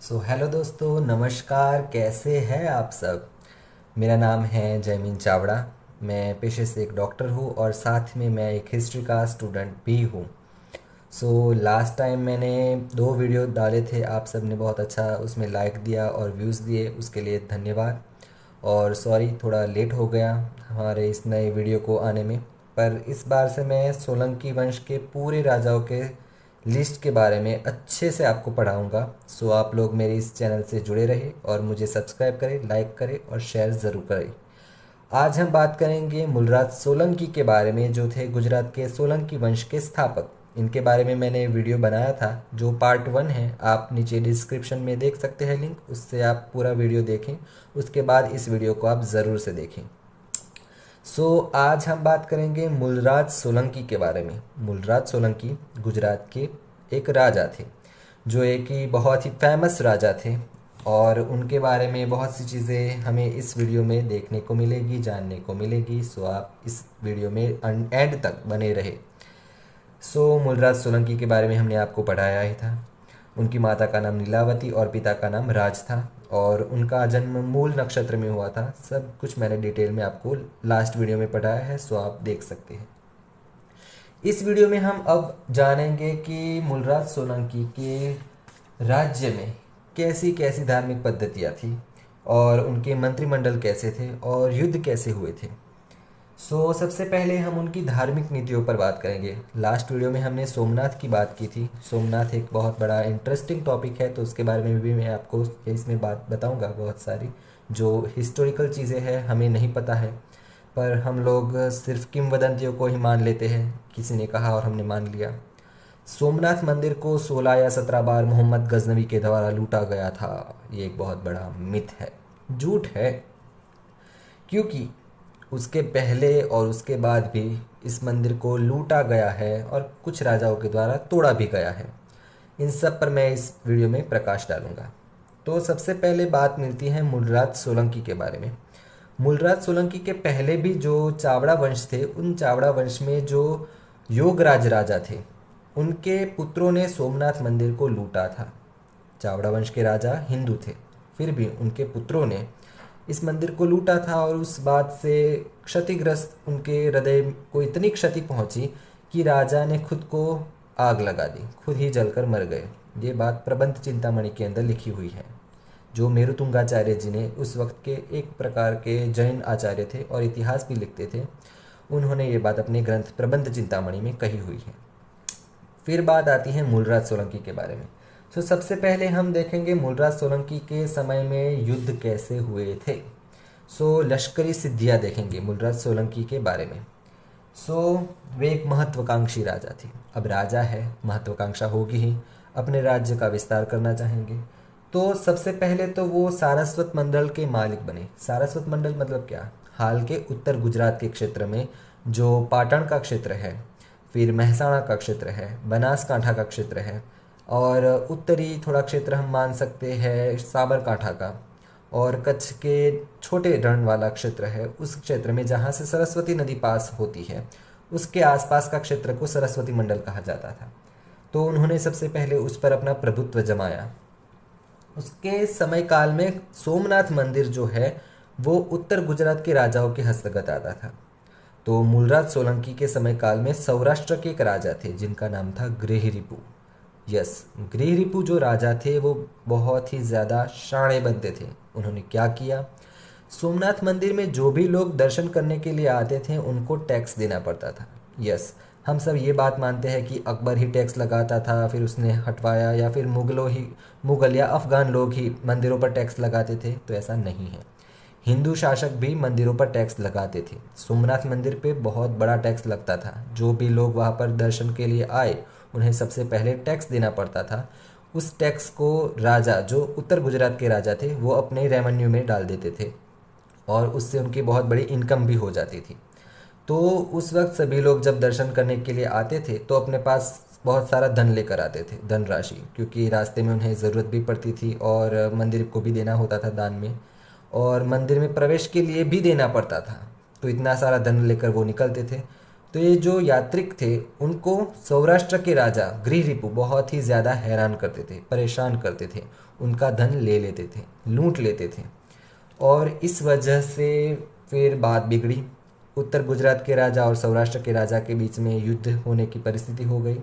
Hello दोस्तों, नमस्कार। कैसे हैं आप सब। मेरा नाम है जयमीन चावड़ा। मैं पेशे से एक डॉक्टर हूँ और साथ में मैं एक हिस्ट्री का स्टूडेंट भी हूँ। लास्ट टाइम मैंने 2 वीडियो डाले थे, आप सब ने बहुत अच्छा उसमें लाइक दिया और व्यूज़ दिए, उसके लिए धन्यवाद। और सॉरी, थोड़ा लेट हो गया हमारे इस नए वीडियो को आने में। पर इस बार से मैं सोलंकी वंश के पूरे राजाओं के लिस्ट के बारे में अच्छे से आपको पढ़ाऊँगा। आप लोग मेरे इस चैनल से जुड़े रहे और मुझे सब्सक्राइब करें, लाइक करें और शेयर ज़रूर करें। आज हम बात करेंगे मूलराज सोलंकी के बारे में, जो थे गुजरात के सोलंकी वंश के स्थापक। इनके बारे में मैंने वीडियो बनाया था, जो पार्ट 1 है। आप नीचे डिस्क्रिप्शन में देख सकते हैं लिंक, उससे आप पूरा वीडियो देखें। उसके बाद इस वीडियो को आप ज़रूर से देखें। आज हम बात करेंगे मूलराज सोलंकी के बारे में। मूलराज सोलंकी गुजरात के एक राजा थे, जो एक ही बहुत ही फेमस राजा थे। और उनके बारे में बहुत सी चीज़ें हमें इस वीडियो में देखने को मिलेगी, जानने को मिलेगी। आप इस वीडियो में एंड तक बने रहे। मूलराज सोलंकी के बारे में हमने आपको पढ़ाया ही था। उनकी माता का नाम नीलावती और पिता का नाम राज था। और उनका जन्म मूल नक्षत्र में हुआ था। सब कुछ मैंने डिटेल में आपको लास्ट वीडियो में पढ़ाया है, आप देख सकते हैं। इस वीडियो में हम अब जानेंगे कि मूलराज सोलंकी के राज्य में कैसी कैसी धार्मिक पद्धतियाँ थी, और उनके मंत्रिमंडल कैसे थे, और युद्ध कैसे हुए थे। सबसे पहले हम उनकी धार्मिक नीतियों पर बात करेंगे। लास्ट वीडियो में हमने सोमनाथ की बात की थी। सोमनाथ एक बहुत बड़ा इंटरेस्टिंग टॉपिक है, तो उसके बारे में भी मैं आपको इसमें बात बताऊंगा। बहुत सारी जो हिस्टोरिकल चीज़ें हैं हमें नहीं पता है, पर हम लोग सिर्फ किंवदंतियों को ही मान लेते हैं। किसी ने कहा और हमने मान लिया। सोमनाथ मंदिर को 16 या 17 बार मोहम्मद गजनवी के द्वारा लूटा गया था। ये एक बहुत बड़ा मिथ है, झूठ है। क्योंकि उसके पहले और उसके बाद भी इस मंदिर को लूटा गया है और कुछ राजाओं के द्वारा तोड़ा भी गया है। इन सब पर मैं इस वीडियो में प्रकाश डालूंगा। सबसे पहले बात मिलती है मूलराज सोलंकी के बारे में। मूलराज सोलंकी के पहले भी जो चावड़ा वंश थे, उन चावड़ा वंश में जो योगराज राजा थे, उनके पुत्रों ने सोमनाथ मंदिर को लूटा था। चावड़ा वंश के राजा हिंदू थे, फिर भी उनके पुत्रों ने इस मंदिर को लूटा था। और उस बात से क्षतिग्रस्त उनके हृदय को इतनी क्षति पहुंची कि राजा ने खुद को आग लगा दी, खुद ही जलकर मर गए। ये बात प्रबंध चिंतामणि के अंदर लिखी हुई है, जो मेरुतुंगाचार्य जी ने उस वक्त के एक प्रकार के जैन आचार्य थे और इतिहास भी लिखते थे। उन्होंने ये बात अपने ग्रंथ प्रबंध चिंतामणि में कही हुई है। फिर बात आती है मूलराज सोलंकी के बारे में। सबसे पहले हम देखेंगे मूलराज सोलंकी के समय में युद्ध कैसे हुए थे। लश्करी सिद्धियां देखेंगे मूलराज सोलंकी के बारे में। सो वे एक महत्वाकांक्षी राजा थे। अब राजा है, महत्वाकांक्षा होगी ही, अपने राज्य का विस्तार करना चाहेंगे। सबसे पहले तो वो सारस्वत मंडल के मालिक बने। सारस्वत मंडल मतलब क्या? हाल के उत्तर गुजरात के क्षेत्र में जो पाटण का क्षेत्र है, फिर महसाणा का क्षेत्र है, बनासकांठा का क्षेत्र है, और उत्तरी थोड़ा क्षेत्र हम मान सकते हैं साबरकांठा का, और कच्छ के छोटे रण वाला क्षेत्र है। उस क्षेत्र में जहाँ से सरस्वती नदी पास होती है, उसके आसपास का क्षेत्र को सरस्वती मंडल कहा जाता था। उन्होंने सबसे पहले उस पर अपना प्रभुत्व जमाया। उसके समय काल में सोमनाथ मंदिर जो है वो उत्तर गुजरात के राजाओं के हस्तगत आता था। मूलराज सोलंकी के समय काल में सौराष्ट्र के एक राजा थे जिनका नाम था गृहरिपु। यस, गृहरिपु जो राजा थे वो बहुत ही ज़्यादा शाणे बनते थे। उन्होंने क्या किया? सोमनाथ मंदिर में जो भी लोग दर्शन करने के लिए आते थे उनको टैक्स देना पड़ता था। यस, हम सब ये बात मानते हैं कि अकबर ही टैक्स लगाता था, फिर उसने हटवाया, या फिर मुगल या अफगान लोग ही मंदिरों पर टैक्स लगाते थे। तो ऐसा नहीं है। हिंदू शासक भी मंदिरों पर टैक्स लगाते थे। सोमनाथ मंदिर पे बहुत बड़ा टैक्स लगता था। जो भी लोग वहाँ पर दर्शन के लिए आए उन्हें सबसे पहले टैक्स देना पड़ता था। उस टैक्स को राजा, जो उत्तर गुजरात के राजा थे, वो अपने रेवेन्यू में डाल देते थे, और उससे उनकी बहुत बड़ी इनकम भी हो जाती थी। उस वक्त सभी लोग जब दर्शन करने के लिए आते थे तो अपने पास बहुत सारा धन लेकर आते थे, धनराशि, क्योंकि रास्ते में उन्हें ज़रूरत भी पड़ती थी और मंदिर को भी देना होता था दान में, और मंदिर में प्रवेश के लिए भी देना पड़ता था। तो इतना सारा धन लेकर वो निकलते थे। तो ये जो यात्रिक थे उनको सौराष्ट्र के राजा गृहरिपु बहुत ही ज़्यादा हैरान करते थे, परेशान करते थे, उनका धन ले लेते थे, लूट लेते थे। और इस वजह से फिर बात बिगड़ी। उत्तर गुजरात के राजा और सौराष्ट्र के राजा के बीच में युद्ध होने की परिस्थिति हो गई।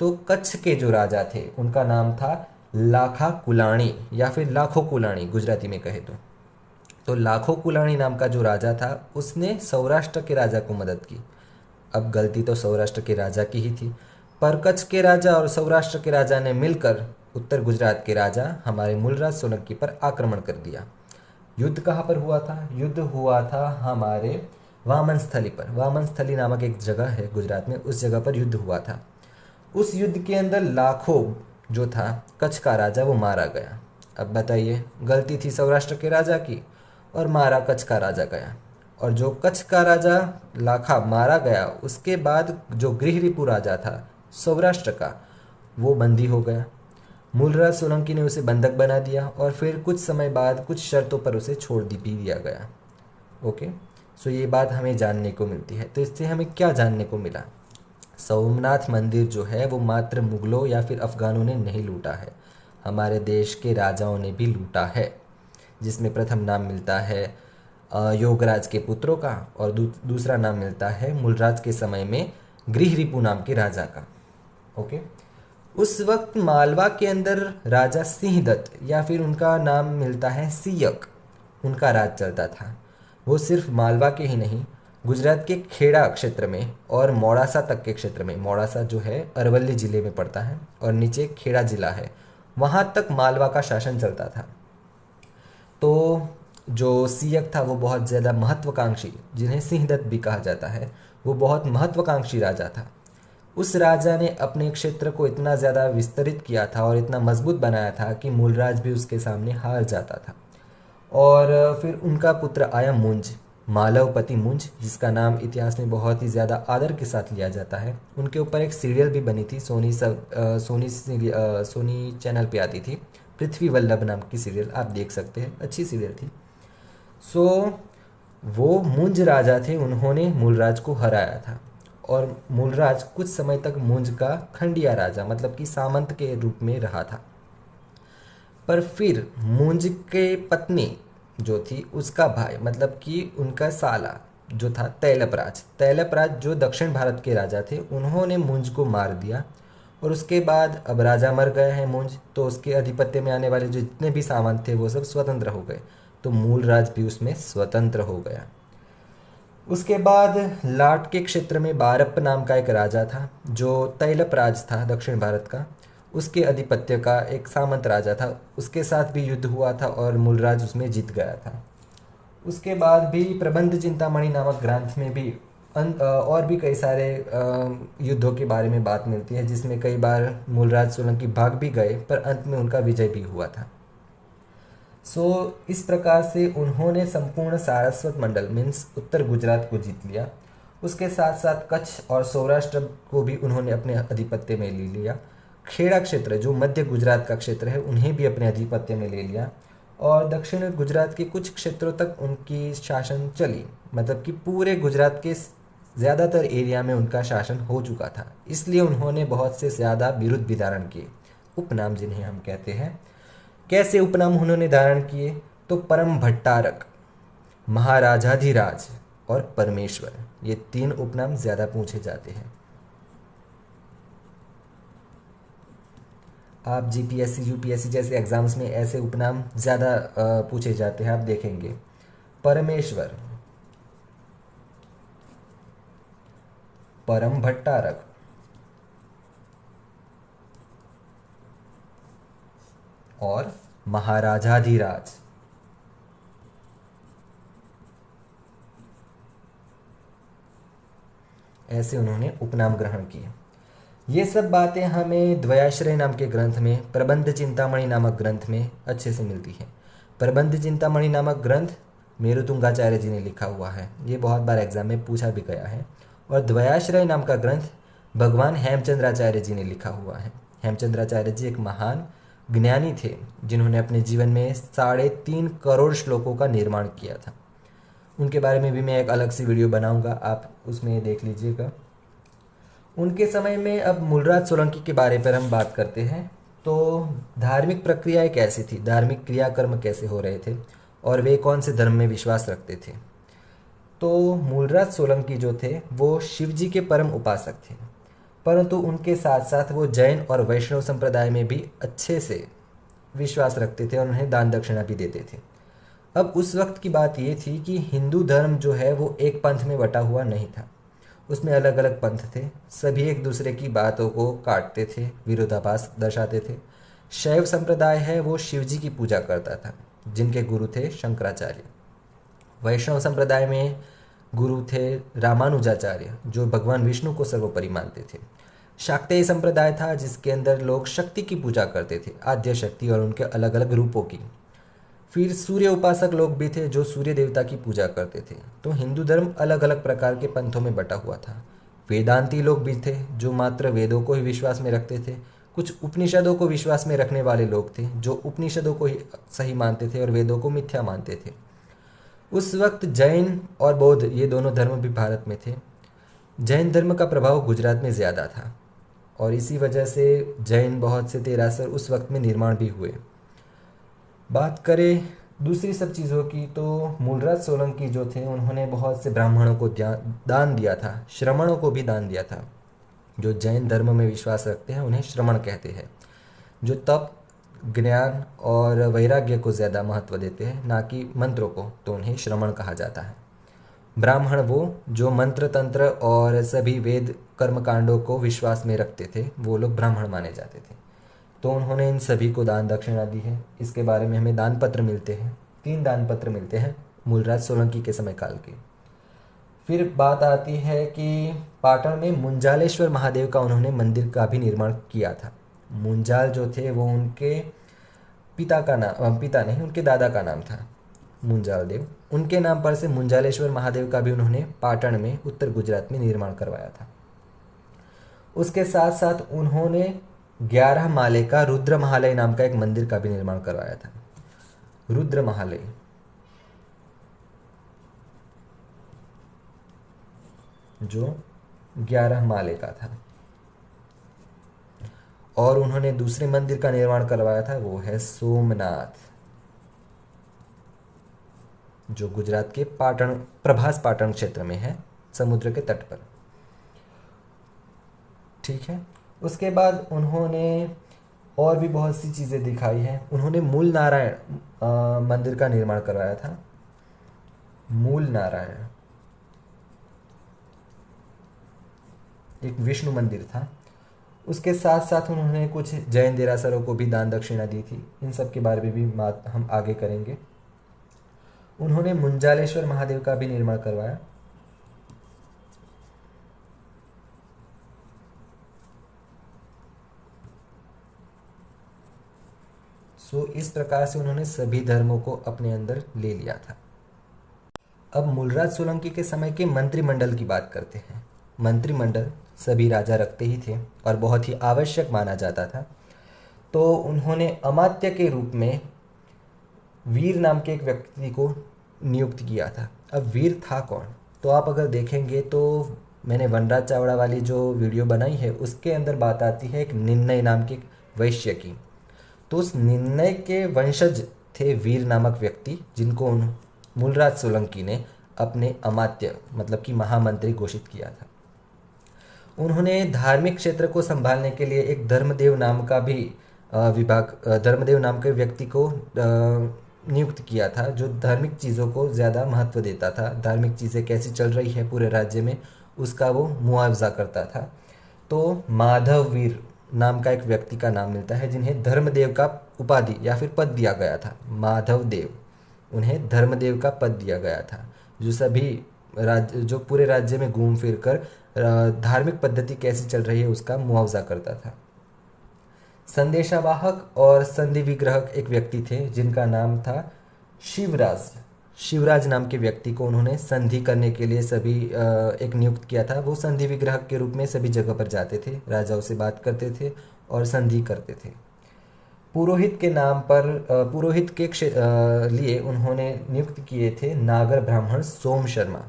तो कच्छ के जो राजा थे उनका नाम था लाखा कुलाणी या फिर लाखो कुलाणी गुजराती में कहे तो लाखो कुलाणी नाम का जो राजा था उसने सौराष्ट्र के राजा को मदद की। अब गलती तो सौराष्ट्र के राजा की ही थी, पर कच्छ के राजा और सौराष्ट्र के राजा ने मिलकर उत्तर गुजरात के राजा हमारे मूलराज सोलंकी पर आक्रमण कर दिया। युद्ध कहाँ पर हुआ था? युद्ध हुआ था हमारे वामन स्थली पर। वामन स्थली नामक एक जगह है गुजरात में, उस जगह पर युद्ध हुआ था। उस युद्ध के अंदर लाखों जो था कच्छ का राजा वो मारा गया। अब बताइए, गलती थी सौराष्ट्र के राजा की और मारा कच्छ का राजा गया। और जो कच्छ का राजा लाखा मारा गया उसके बाद जो गृहरिपु राजा था सौराष्ट्र का वो बंदी हो गया। मूलराज सोलंकी ने उसे बंधक बना दिया और फिर कुछ समय बाद कुछ शर्तों पर उसे छोड़ भी दिया गया। ओके, सो ये बात हमें जानने को मिलती है। तो इससे हमें क्या जानने को मिला? सोमनाथ मंदिर जो है वो मात्र मुगलों या फिर अफगानों ने नहीं लूटा है, हमारे देश के राजाओं ने भी लूटा है, जिसमें प्रथम नाम मिलता है योगराज के पुत्रों का और दूसरा नाम मिलता है मूलराज के समय में गृहरिपु नाम के राजा का। ओके, उस वक्त मालवा के अंदर राजा सिंहदत्त या फिर उनका नाम मिलता है सियक, उनका राज चलता था। वो सिर्फ मालवा के ही नहीं, गुजरात के खेड़ा क्षेत्र में और मोड़ासा तक के क्षेत्र में, मोड़ासा जो है अरवली जिले में पड़ता है और नीचे खेड़ा जिला है, वहाँ तक मालवा का शासन चलता था। तो जो सियक था वो बहुत ज़्यादा महत्वाकांक्षी, जिन्हें सिंहदत्त भी कहा जाता है, वो बहुत महत्वाकांक्षी राजा था। उस राजा ने अपने क्षेत्र को इतना ज़्यादा विस्तरित किया था और इतना मजबूत बनाया था कि मूलराज भी उसके सामने हार जाता था। और फिर उनका पुत्र आया मुंज, मालवपति मुंज, जिसका नाम इतिहास में बहुत ही ज़्यादा आदर के साथ लिया जाता है। उनके ऊपर एक सीरियल भी बनी थी, सोनी चैनल पे आती थी, पृथ्वी वल्लभ नाम की सीरियल, आप देख सकते हैं, अच्छी सीरियल थी। सो वो मुंज राजा थे, उन्होंने मूलराज को हराया था और मूलराज कुछ समय तक मुंज का खंडिया राजा मतलब कि सामंत के रूप में रहा था। पर फिर मुंज के पत्नी जो थी उसका भाई मतलब कि उनका साला जो था तैलपराज जो दक्षिण भारत के राजा थे, उन्होंने मुंज को मार दिया। और उसके बाद अब राजा मर गए हैं मुंज, तो उसके आधिपत्य में आने वाले जो जितने भी सामंत थे वो सब स्वतंत्र हो गए, तो मूलराज भी उसमें स्वतंत्र हो गया। उसके बाद लाट के क्षेत्र में बारप्प नाम का एक राजा था जो तैलपराज था दक्षिण भारत का, उसके आधिपत्य का एक सामंत राजा था, उसके साथ भी युद्ध हुआ था और मूलराज उसमें जीत गया था। उसके बाद भी प्रबंध चिंतामणि नामक ग्रंथ में भी और भी कई सारे युद्धों के बारे में बात मिलती है, जिसमें कई बार मूलराज सोलंकी भाग भी गए पर अंत में उनका विजय भी हुआ था। इस प्रकार से उन्होंने संपूर्ण सारस्वत मंडल मीन्स उत्तर गुजरात को जीत लिया। उसके साथ साथ कच्छ और सौराष्ट्र को भी उन्होंने अपने आधिपत्य में ले लिया। खेड़ा क्षेत्र जो मध्य गुजरात का क्षेत्र है उन्हें भी अपने आधिपत्य में ले लिया और दक्षिण गुजरात के कुछ क्षेत्रों तक उनकी शासन चली, मतलब कि पूरे गुजरात के ज़्यादातर एरिया में उनका शासन हो चुका था। इसलिए उन्होंने बहुत से ज़्यादा बिरुद भी धारण किए, उपनाम जिन्हें हम कहते हैं। कैसे उपनाम उन्होंने धारण किए? तो परम भट्टारक, महाराजाधिराज और परमेश्वर, ये तीन उपनाम ज़्यादा पूछे जाते हैं। आप जीपीएससी यूपीएससी जैसे एग्जाम्स में ऐसे उपनाम ज़्यादा पूछे जाते हैं, आप देखेंगे। परमेश्वर, परम भट्टारक और महाराजाधिराज। ऐसे उन्होंने उपनाम ग्रहण किए। ये सब बातें हमें द्वयाश्रय नाम के ग्रंथ में, प्रबंध चिंतामणि नामक ग्रंथ में अच्छे से मिलती हैं। प्रबंध चिंतामणि नामक ग्रंथ मेरुतुंगाचार्य जी ने लिखा हुआ है, ये बहुत बार एग्जाम में पूछा भी गया है। और द्वयाश्रय नाम का ग्रंथ भगवान हेमचंद्राचार्य जी ने लिखा हुआ है। हेमचंद्राचार्य जी एक महान ज्ञानी थे जिन्होंने अपने जीवन में 3.5 करोड़ श्लोकों का निर्माण किया था। उनके बारे में भी मैं एक अलग सी वीडियो बनाऊंगा, आप उसमें देख लीजिएगा। उनके समय में अब मूलराज सोलंकी के बारे पर हम बात करते हैं। तो धार्मिक प्रक्रियाएं कैसी थी, धार्मिक क्रियाकर्म कैसे हो रहे थे, और वे कौन से धर्म में विश्वास रखते थे। तो मूलराज सोलंकी जो थे वो शिव जी के परम उपासक थे, परंतु उनके साथ साथ वो जैन और वैष्णव संप्रदाय में भी अच्छे से विश्वास रखते थे और उन्हें दान दक्षिणा भी देते थे। अब उस वक्त की बात ये थी कि हिंदू धर्म जो है वो एक पंथ में बटा हुआ नहीं था, उसमें अलग अलग पंथ थे, सभी एक दूसरे की बातों को काटते थे, विरोधाभास दर्शाते थे। शैव संप्रदाय है वो शिव जी की पूजा करता था, जिनके गुरु थे शंकराचार्य। वैष्णव संप्रदाय में गुरु थे रामानुजाचार्य, जो भगवान विष्णु को सर्वोपरि मानते थे। शाक्तेय संप्रदाय था, जिसके अंदर लोग शक्ति की पूजा करते थे, आद्य शक्ति और उनके अलग अलग रूपों की। फिर सूर्य उपासक लोग भी थे, जो सूर्य देवता की पूजा करते थे। तो हिंदू धर्म अलग अलग प्रकार के पंथों में बटा हुआ था। वेदांती लोग भी थे, जो मात्र वेदों को ही विश्वास में रखते थे। कुछ उपनिषदों को विश्वास में रखने वाले लोग थे, जो उपनिषदों को ही सही मानते थे और वेदों को मिथ्या मानते थे। उस वक्त जैन और बौद्ध, ये दोनों धर्म भी भारत में थे। जैन धर्म का प्रभाव गुजरात में ज़्यादा था, और इसी वजह से जैन बहुत से देरासर उस वक्त में निर्माण भी हुए। बात करें दूसरी सब चीज़ों की, तो मूलराज सोलंकी जो थे उन्होंने बहुत से ब्राह्मणों को दान दिया था, श्रमणों को भी दान दिया था। जो जैन धर्म में विश्वास रखते हैं उन्हें श्रमण कहते हैं, जो तप, ज्ञान और वैराग्य को ज़्यादा महत्व देते हैं, ना कि मंत्रों को, तो उन्हें श्रमण कहा जाता है। ब्राह्मण वो जो मंत्र तंत्र और सभी वेद कर्म कांडों को विश्वास में रखते थे, वो लोग ब्राह्मण माने जाते थे। तो उन्होंने इन सभी को दान दक्षिणा दी है। इसके बारे में हमें दान पत्र मिलते हैं, 3 दान पत्र मिलते हैं मूलराज सोलंकी के समय काल के। फिर बात आती है कि पाटन में मुंजालेश्वर महादेव का उन्होंने मंदिर का भी निर्माण किया था। मुंजाल जो थे वो उनके पिता का नाम, पिता नहीं उनके दादा का नाम था, मुंजाल देव। उनके नाम पर से मुंजालेश्वर महादेव का भी उन्होंने पाटन में उत्तर गुजरात में निर्माण करवाया था। उसके साथ साथ उन्होंने 11 माले का रुद्र महालय नाम का एक मंदिर का भी निर्माण करवाया था। रुद्र महालय जो 11 माले का था। और उन्होंने दूसरे मंदिर का निर्माण करवाया था, वो है सोमनाथ, जो गुजरात के पाटन, प्रभास पाटन क्षेत्र में है, समुद्र के तट पर। ठीक है। उसके बाद उन्होंने और भी बहुत सी चीज़ें दिखाई हैं। उन्होंने मूल नारायण मंदिर का निर्माण करवाया था। मूल नारायण एक विष्णु मंदिर था। उसके साथ साथ उन्होंने कुछ जैन देरासरों को भी दान दक्षिणा दी थी। इन सब के बारे में भी बात हम आगे करेंगे। उन्होंने मुंजालेश्वर महादेव का भी निर्माण करवाया। सो इस प्रकार से उन्होंने सभी धर्मों को अपने अंदर ले लिया था। अब मूलराज सोलंकी के समय के मंत्रिमंडल की बात करते हैं। मंत्रिमंडल सभी राजा रखते ही थे और बहुत ही आवश्यक माना जाता था। तो उन्होंने अमात्य के रूप में वीर नाम के एक व्यक्ति को नियुक्त किया था। अब वीर था कौन, तो आप अगर देखेंगे तो मैंने वनराज चावड़ा वाली जो वीडियो बनाई है उसके अंदर बात आती है एक निर्णय नाम के वैश्य की। तो उस निर्णय के वंशज थे वीर नामक व्यक्ति, जिनको मूलराज सोलंकी ने अपने अमात्य मतलब कि महामंत्री घोषित किया था। उन्होंने धार्मिक क्षेत्र को संभालने के लिए एक धर्मदेव नाम का भी विभाग, धर्मदेव नाम के व्यक्ति को नियुक्त किया था, जो धार्मिक चीज़ों को ज़्यादा महत्व देता था। धार्मिक चीज़ें कैसी चल रही है पूरे राज्य में, उसका वो मुआवजा करता था। तो माधव वीर नाम का एक व्यक्ति का नाम मिलता है, जिन्हें धर्मदेव का उपाधि या फिर पद दिया गया था। माधव देव, उन्हें धर्मदेव का पद दिया गया था, जो सभी जो पूरे राज्य में घूम फिर कर धार्मिक पद्धति कैसी चल रही है उसका मुआवजा करता था। संदेशावाहक और संधि विग्रहक एक व्यक्ति थे, जिनका नाम था शिवराज। शिवराज नाम के व्यक्ति को उन्होंने संधि करने के लिए सभी एक नियुक्त किया था। वो संधि विग्रहक के रूप में सभी जगह पर जाते थे, राजाओं से बात करते थे और संधि करते थे। पुरोहित के नाम पर पुरोहित के लिए उन्होंने नियुक्त किए थे नागर ब्राह्मण सोम शर्मा।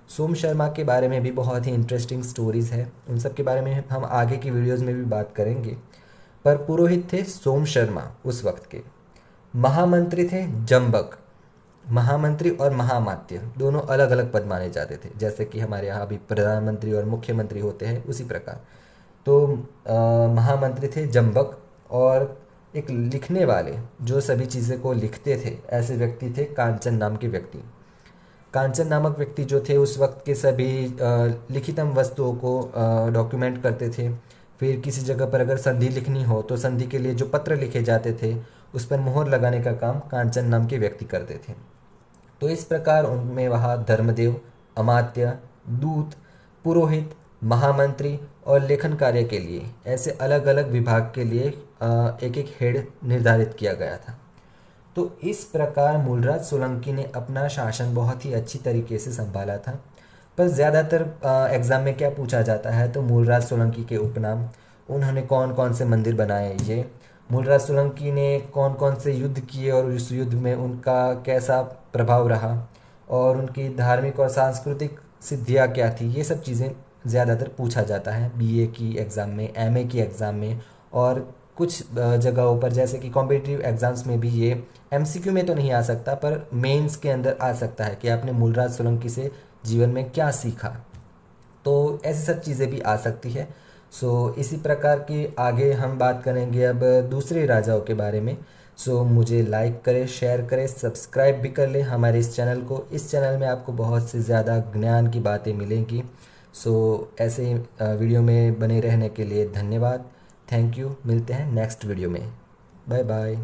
सोम शर्मा के बारे में भी बहुत ही इंटरेस्टिंग स्टोरीज है, उन सब के बारे में हम आगे की वीडियोस में भी बात करेंगे। पर पुरोहित थे सोम शर्मा उस वक्त के। महामंत्री थे जम्बक। महामंत्री और महामात्य दोनों अलग अलग पद माने जाते थे, जैसे कि हमारे यहाँ भी प्रधानमंत्री और मुख्यमंत्री होते हैं उसी प्रकार। तो महामंत्री थे जम्बक। और एक लिखने वाले जो सभी चीज़ें को लिखते थे ऐसे व्यक्ति थे कांचन नाम के व्यक्ति। कांचन नामक व्यक्ति जो थे उस वक्त के सभी लिखितम वस्तुओं को डॉक्यूमेंट करते थे। फिर किसी जगह पर अगर संधि लिखनी हो तो संधि के लिए जो पत्र लिखे जाते थे उस पर मोहर लगाने का काम कांचन नाम के व्यक्ति करते थे। तो इस प्रकार उनमें वहाँ धर्मदेव, अमात्य, दूत, पुरोहित, महामंत्री और लेखन कार्य के लिए ऐसे अलग अलग विभाग के लिए एक एक हेड निर्धारित किया गया था। तो इस प्रकार मूलराज सोलंकी ने अपना शासन बहुत ही अच्छी तरीके से संभाला था। पर ज़्यादातर एग्ज़ाम में क्या पूछा जाता है, तो मूलराज सोलंकी के उपनाम, उन्होंने कौन कौन से मंदिर बनाए, ये मूलराज सोलंकी ने कौन कौन से युद्ध किए और उस युद्ध में उनका कैसा प्रभाव रहा, और उनकी धार्मिक और सांस्कृतिक सिद्धियाँ क्या थी, ये सब चीज़ें ज़्यादातर पूछा जाता है बीए की एग्ज़ाम में, एमए की एग्ज़ाम में। और कुछ जगहों पर जैसे कि कॉम्पिटिटिव एग्ज़ाम्स में भी ये एमसीक्यू में तो नहीं आ सकता पर मेंस के अंदर आ सकता है कि आपने मूलराज सोलंकी से जीवन में क्या सीखा। तो ऐसी सब चीज़ें भी आ सकती है। सो इसी प्रकार की आगे हम बात करेंगे अब दूसरे राजाओं के बारे में। सो मुझे लाइक करें, शेयर करें, सब्सक्राइब भी कर लें हमारे इस चैनल को। इस चैनल में आपको बहुत से ज़्यादा ज्ञान की बातें मिलेंगी। सो ऐसे वीडियो में बने रहने के लिए धन्यवाद। Thank you. मिलते हैं नेक्स्ट वीडियो में। Bye bye.